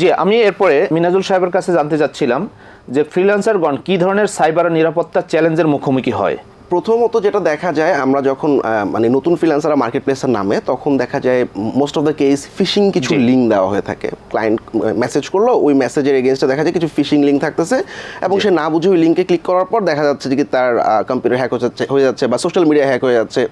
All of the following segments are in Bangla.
জি, আমি এরপরে মিনাজুল সাহেবের কাছে জানতে চাচ্ছিলাম যে ফ্রিল্যান্সারগণ কি ধরনের সাইবার নিরাপত্তা চ্যালেঞ্জের মুখোমুখি হয়। প্রথমত যেটা দেখা যায়, আমরা যখন মানে নতুন ফ্রিল্যান্সাররা মার্কেট প্লেসের নামে, তখন দেখা যায় most of the case phishing কিছু লিঙ্ক দেওয়া হয়ে থাকে। ক্লায়েন্ট মেসেজ করলো, ওই মেসেজের এগেনস্টে দেখা যায় কিছু ফিশিং লিঙ্ক থাকতেছে এবং সে না বুঝে ওই লিঙ্কে ক্লিক করার পর দেখা যাচ্ছে যে তার কম্পিউটার হ্যাক হয়ে যাচ্ছে বা সোশ্যাল মিডিয়া হ্যাক হয়ে যাচ্ছে।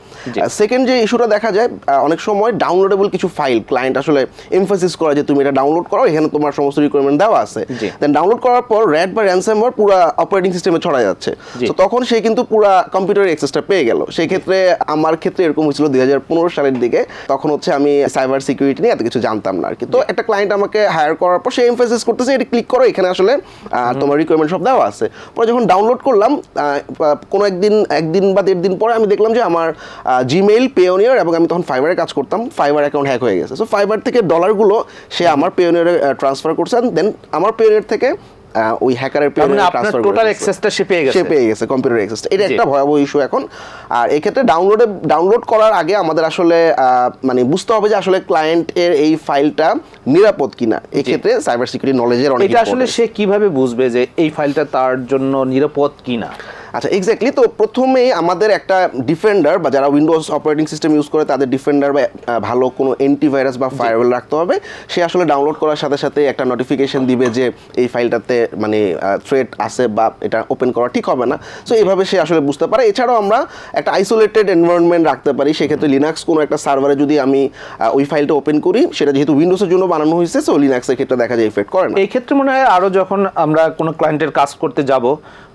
সেকেন্ড যে ইস্যুটা দেখা যায়, অনেক সময় ডাউনলোডেবল কিছু ফাইল ক্লায়েন্ট আসলে এমফাসিস করে যে তুমি এটা ডাউনলোড করো, এখানে তোমার সমস্ত রিকোয়ারমেন্ট দেওয়া আছে। দেন ডাউনলোড করার পর র্যাট বা র্যানসামওয়্যার পুরো অপারেটিং সিস্টেমে ছড়া যাচ্ছে। তো তখন সে কিন্তু পুরো কম্পিউটারের অ্যাক্সেসটা পেয়ে গেল। সেই ক্ষেত্রে আমার ক্ষেত্রে এরকম হয়েছিল 2015 সালের দিকে। তখন হচ্ছে আমি সাইবার সিকিউরিটি নিয়ে এত কিছু জানতাম না আর কি। তো একটা ক্লায়েন্ট আমাকে হায়ার করার পর সে এমফাসিস করতেছে এটা ক্লিক করো, এখানে আসলে তোমার রিকোয়ারমেন্ট সব দেওয়া আছে। পরে যখন ডাউনলোড করলাম, কোনো একদিন বা 1.5 দিন পরে আমি দেখলাম যে আমার জিমেইল, পেওনিয়ার এবং আমি তখন ফাইবারে কাজ করতাম, ফাইবার অ্যাকাউন্ট হ্যাক হয়ে গেছে। সো ফাইবার থেকে ডলারগুলো সে আমার পেওনিয়ারে ট্রান্সফার করছে, দেন আমার পেওনিয়ার থেকে ওই হ্যাকারের পেমেন্ট ট্রান্সফার করে টোটাল অ্যাক্সেসটা সে পেয়ে গেছে কম্পিউটার অ্যাক্সেসটা। এটা একটা ভয়াবহ ইস্যু এখন। আর এই ক্ষেত্রে ডাউনলোড করার আগে আমাদের আসলে মানে বুঝতে হবে যে আসলে ক্লায়েন্টের এই ফাইলটা নিরাপদ কিনা। এই ক্ষেত্রে সাইবার সিকিউরিটি নলেজের অনেক এটা আসলে সে কিভাবে বুঝবে যে এই ফাইলটা তার জন্য নিরাপদ কিনা? আচ্ছা, এক্স্যাক্টলি। তো প্রথমেই আমাদের একটা ডিফেন্ডার বা যারা উইন্ডোজ অপারেটিং সিস্টেম ইউজ করে তাদের ডিফেন্ডার বা ভালো কোনো অ্যান্টিভাইরাস বা ফায়ারওয়াল রাখতে হবে। সে আসলে ডাউনলোড করার সাথে সাথে একটা নোটিফিকেশন দিবে যে এই ফাইলটাতে মানে থ্রেট আছে বা এটা ওপেন করা ঠিক হবে না। সো এইভাবে সে আসলে বুঝতে পারে। এছাড়াও আমরা একটা আইসোলেটেড এনভায়রনমেন্ট রাখতে পারি। সেক্ষেত্রে লিনাক্স কোনো একটা সার্ভারে যদি আমি ওই ফাইলটা ওপেন করি, সেটা যেহেতু উইন্ডোজের জন্য বানানো হয়েছে, সো লিনাক্সের ক্ষেত্রে দেখা যায় এফেক্ট করে না। এই ক্ষেত্রে মনে হয় আরও যখন আমরা কোনো ক্লায়েন্টের কাজ করতে যাব,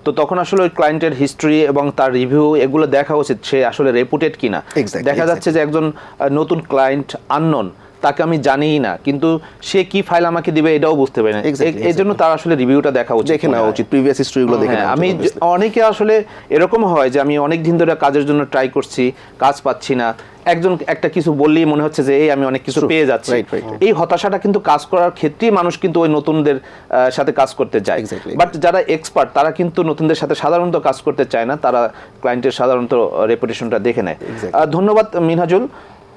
তো তখন আসলে ওই ক্লায়েন্টের হিস্ট্রি এবং তার রিভিউ এগুলো দেখা উচিত, সে আসলে রেপুটেড কিনা। দেখা যাচ্ছে যে একজন নতুন ক্লায়েন্ট আননোন, তাকে আমি জানিই না, কিন্তু সে কি ফাইল আমাকে দিবে এটাও বুঝতে পারি না। এই জন্য তার আসলে রিভিউটা দেখা উচিত, দেখে নেওয়া উচিত, প্রিভিয়াস হিস্ট্রিগুলো দেখে নেওয়া উচিত। আমি অনেকে আসলে এরকম হয় যে আমি অনেক দিন ধরে কাজের জন্য ট্রাই করছি, কাজ পাচ্ছি না, একজন একটা কিছু বললেই মনে হচ্ছে যে এই আমি অনেক কিছু পেয়ে যাচ্ছি। এই হতাশাটা কিন্তু কাজ করার ক্ষেত্রেই মানুষ কিন্তু ওই নতুনদের সাথে কাজ করতে যায়। বাট যারা এক্সপার্ট তারা কিন্তু নতুনদের সাথে সাধারণত কাজ করতে চায় না, তারা ক্লায়েন্টের সাধারণত রেপুটেশনটা দেখে নেয়। ধন্যবাদ মিনহাজুল।